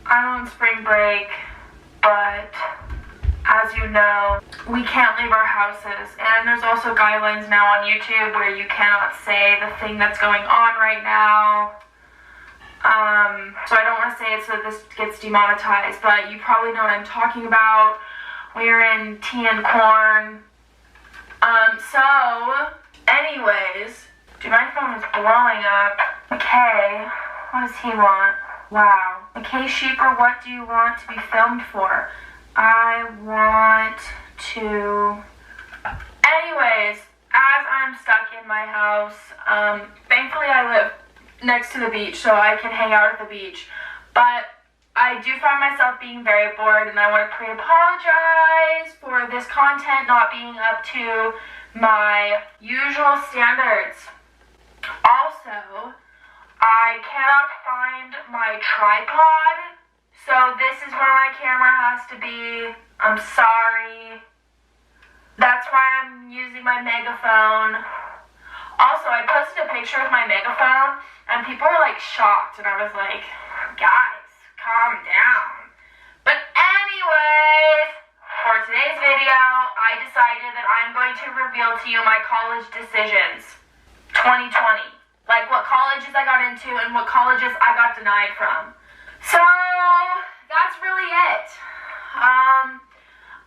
I'm on spring break, but as you know, we can't leave our houses, and there's also guidelines now on YouTube where you cannot say the thing that's going on right now. So I don't want to say it so that this gets demonetized, but you probably know what I'm talking about. We're in tea and corn. So anyways, dude, my phone is blowing up. Okay, what does he want? Wow. Okay, Sheeper, what do you want to be filmed for? I want to... Anyways, as I'm stuck in my house, thankfully I live next to the beach, so I can hang out at the beach. But I do find myself being very bored, and I want to pre-apologize for this content not being up to my usual standards. Also, I cannot find my tripod, so this is where my camera has to be. I'm sorry. That's why I'm using my megaphone. Also, I posted a picture with my megaphone, and people were like shocked, and I was like, guys, calm down. But anyways, for today's video, I decided that I'm going to reveal to you my college decisions. 2020. Like what colleges I got into and what colleges I got denied from. So, that's really it.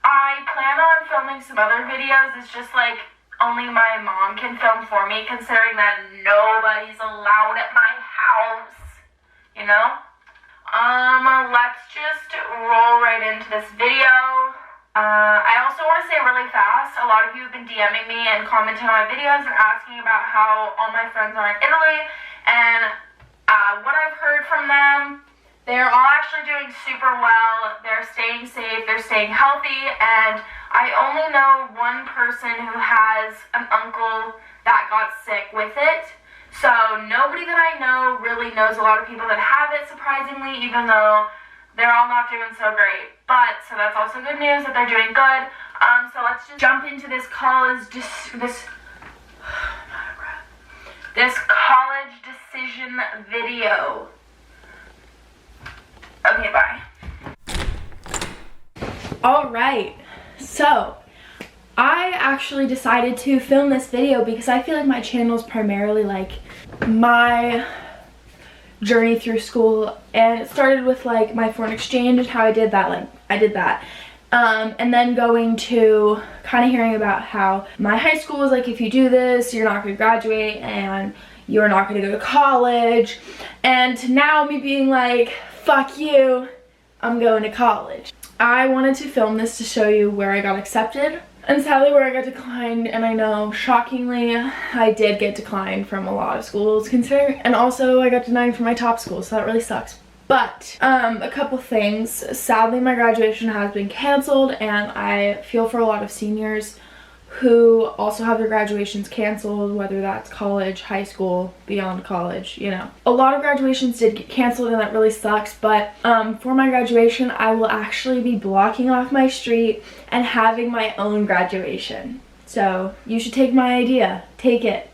I plan on filming some other videos. It's just like only my mom can film for me, considering that nobody's allowed at my house. You know? Let's just roll right into this video. I also want to say really fast, a lot of you have been DMing me and commenting on my videos and asking about how all my friends are in Italy, and what I've heard from them, they're all actually doing super well. They're staying safe, they're staying healthy, and I only know one person who has an uncle that got sick with it. So nobody that I know really knows a lot of people that have it, surprisingly, even though they're all not doing so great. But, so that's also good news that they're doing good. So let's just jump into this college college decision video. Okay, bye. Alright, so I actually decided to film this video because I feel like my channel is primarily like my journey through school, and it started with like my foreign exchange and how I did that, and then going to kind of hearing about how my high school was like, if you do this, you're not going to graduate and you're not going to go to college, and to now me being like, fuck you, I'm going to college. I wanted to film this to show you where I got accepted and sadly where I got declined, and I know, shockingly, I did get declined from a lot of schools considering, and also I got denied from my top school, so that really sucks. But, a couple things. Sadly, my graduation has been canceled, and I feel for a lot of seniors who also have their graduations canceled, whether that's college, high school, beyond college, you know. A lot of graduations did get canceled, and that really sucks, but for my graduation, I will actually be blocking off my street and having my own graduation. So you should take my idea. Take it.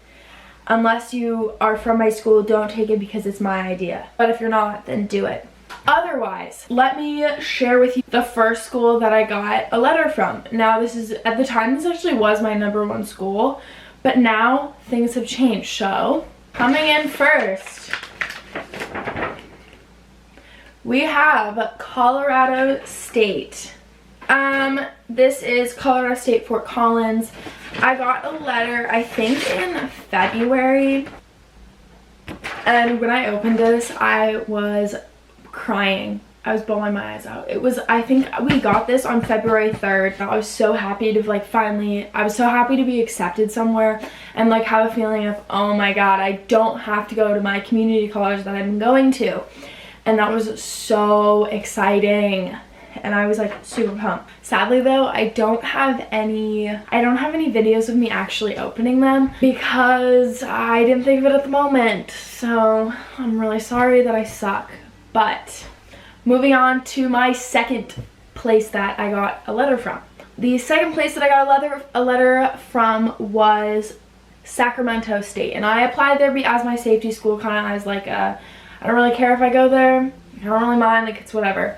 Unless you are from my school, don't take it because it's my idea. But if you're not, then do it. Otherwise, let me share with you the first school that I got a letter from. Now, this is, at the time, this actually was my #1 school, but now things have changed. So, coming in first, we have Colorado State. This is Colorado State, Fort Collins. I got a letter, I think in February, and when I opened this, I was crying. I was bawling my eyes out. It was, I think we got this on February 3rd. I was so happy to like finally, I was so happy to be accepted somewhere and like have a feeling of, oh my god, I don't have to go to my community college that I've been going to. And that was so exciting. And I was like super pumped. Sadly though, I don't have any videos of me actually opening them because I didn't think of it at the moment. So I'm really sorry that I suck. But moving on to my second place that I got a letter from. The second place that I got a letter from was Sacramento State, and I applied there as my safety school, kind of as like a, I don't really care if I go there, I don't really mind, like it's whatever.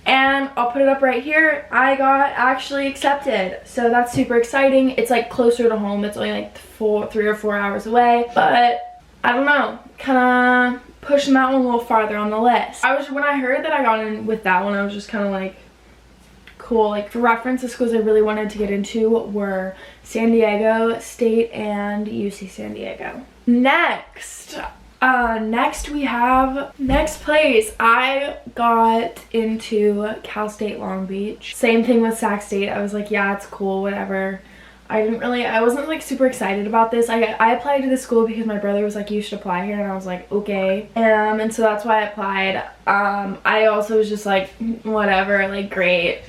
And I'll put it up right here. I got actually accepted, so that's super exciting. It's like closer to home. It's only like 3 or 4 hours away, but I don't know, kind of push them out a little farther on the list. When I heard that I got in with that one, I was just kind of like, cool. Like for reference, the schools I really wanted to get into were San Diego State and UC San Diego. Next we have, next place, I got into Cal State Long Beach. Same thing with Sac State. I was like, yeah, it's cool, whatever. I wasn't like super excited about this. I applied to the school because my brother was like, you should apply here, and I was like, okay. And so that's why I applied. I also was just like, whatever, like great.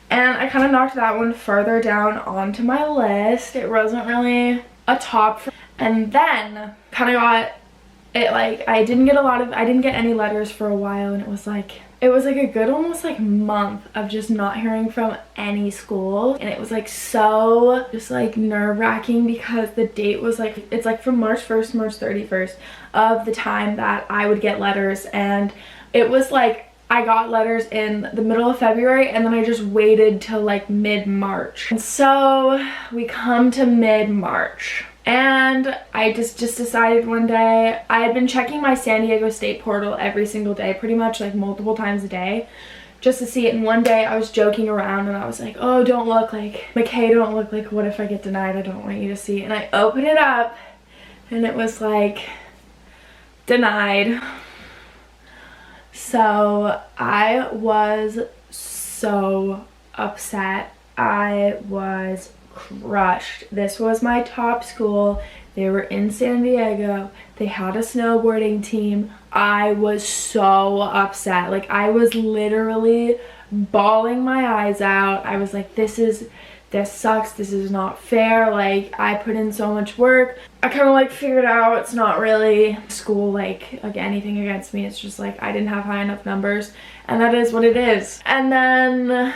And I kind of knocked that one further down onto my list. It wasn't really a top. And then kind of got it, like I didn't get any letters for a while, and it was like a good almost like month of just not hearing from any school, and it was like so just like nerve-wracking because the date was like, it's like from March 1st, March 31st of the time that I would get letters, and it was like I got letters in the middle of February, and then I just waited till like mid-March. And so we come to mid-March, and I just decided one day, I had been checking my San Diego State portal every single day, pretty much like multiple times a day, just to see it. And one day I was joking around and I was like, oh, don't look, like McKay, don't look, like what if I get denied? I don't want you to see. And I opened it up and it was like denied. So I was so upset. I was crushed. This was my top school. They were in San Diego. They had a snowboarding team. I was so upset. Like I was literally bawling my eyes out. I was like, this sucks. This is not fair. Like I put in so much work. I kind of like figured out it's not really school like anything against me. It's just like I didn't have high enough numbers, and that is what it is. And then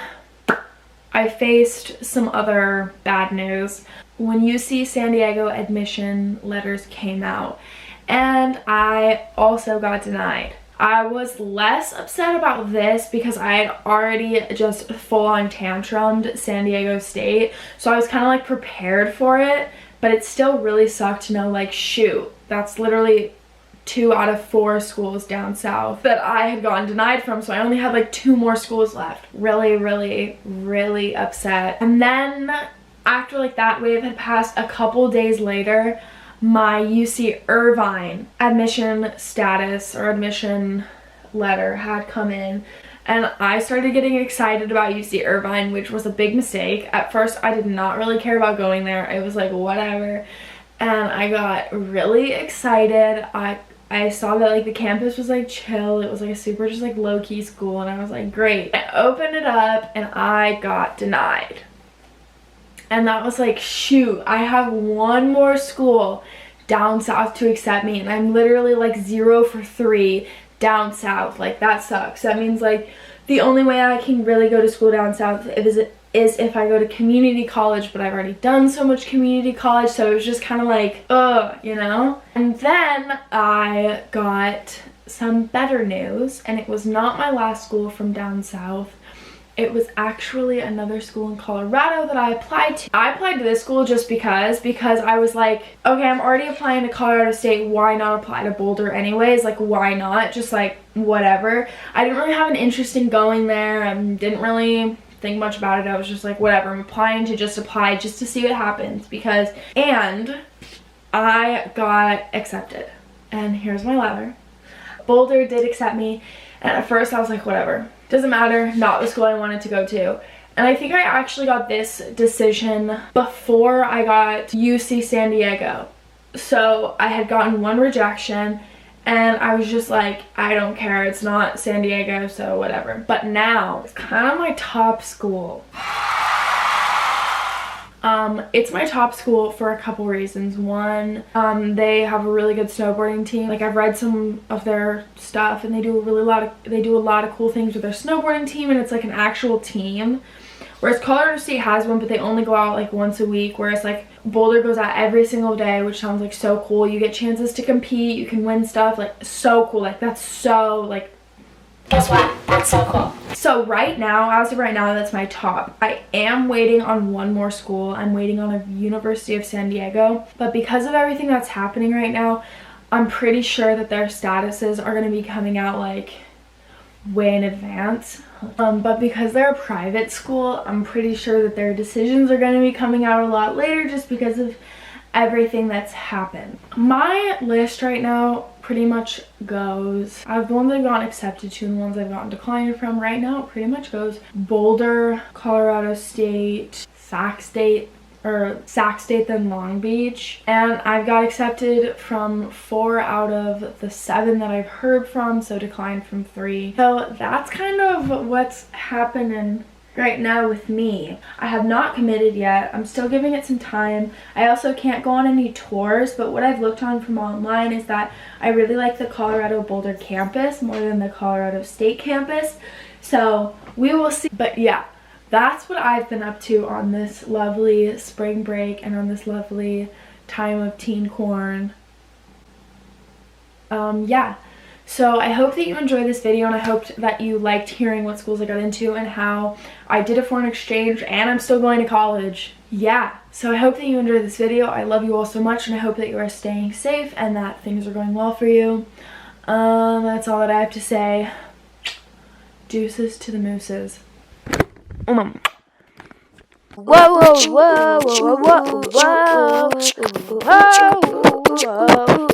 I faced some other bad news when UC San Diego admission letters came out, and I also got denied. I was less upset about this because I had already just full-on tantrumed San Diego State, so I was kind of like prepared for it, but it still really sucked to know like, shoot, that's literally 2 out of 4 schools down south that I had gotten denied from, so I only had like 2 more schools left. Really, really, really upset. And then after like that wave had passed, a couple days later, my UC Irvine admission status or admission letter had come in, and I started getting excited about UC Irvine, which was a big mistake. At first, I did not really care about going there. I was like, whatever. And I got really excited. I saw that like the campus was like chill. It was like a super just like low-key school, and I was like, great. I opened it up and I got denied. And that was like, shoot, I have one more school down south to accept me, and I'm literally like 0 for 3 down south. Like that sucks. That means like the only way I can really go to school down south is if I go to community college, but I've already done so much community college, so it was just kind of like, you know? And then I got some better news, and it was not my last school from down south. It was actually another school in Colorado that I applied to. I applied to this school just because I was like, okay, I'm already applying to Colorado State, why not apply to Boulder anyways? Like, why not? Just like, whatever. I didn't really have an interest in going there. I didn't really think much about it. I was just like, whatever, I'm applying to just apply just to see what happens, and I got accepted. And here's my letter. Boulder did accept me, and at first I was like, whatever, doesn't matter, not the school I wanted to go to. And I think I actually got this decision before I got UC San Diego. So I had gotten 1 rejection, and I was just like, I don't care, it's not San Diego, so whatever. But now, it's kind of my top school. It's my top school for a couple reasons. One, they have a really good snowboarding team. Like, I've read some of their stuff, and they do a lot of cool things with their snowboarding team, and it's like an actual team. Whereas Colorado State has one, but they only go out like once a week, whereas like Boulder goes out every single day, which sounds like so cool. You get chances to compete, you can win stuff, like so cool. Like that's so like Guess what? That's so cool. So right now, as of right now, that's my top. I am waiting on one more school. I'm waiting on a University of San Diego. But because of everything that's happening right now, I'm pretty sure that their statuses are going to be coming out like way in advance. But because they're a private school, I'm pretty sure that their decisions are going to be coming out a lot later just because of everything that's happened. My list right now pretty much goes, out of the ones I've gotten accepted to and the ones I've gotten declined from, right now it pretty much goes Boulder, Colorado State, Sac State, then Long Beach. And I've got accepted from 4 out of the 7 that I've heard from, so declined from 3. So that's kind of what's happening right now with me. I have not committed yet. I'm still giving it some time. I also can't go on any tours, but what I've looked on from online is that I really like the Colorado Boulder campus more than the Colorado State campus. So we will see. But yeah, that's what I've been up to on this lovely spring break and on this lovely time of teen corn. Yeah. So I hope that you enjoyed this video, and I hope that you liked hearing what schools I got into and how I did a foreign exchange and I'm still going to college. Yeah, so I hope that you enjoyed this video. I love you all so much, and I hope that you are staying safe and that things are going well for you. That's all that I have to say. Deuces to the mooses. Whoa, whoa, whoa, whoa, whoa, whoa, whoa, whoa, whoa.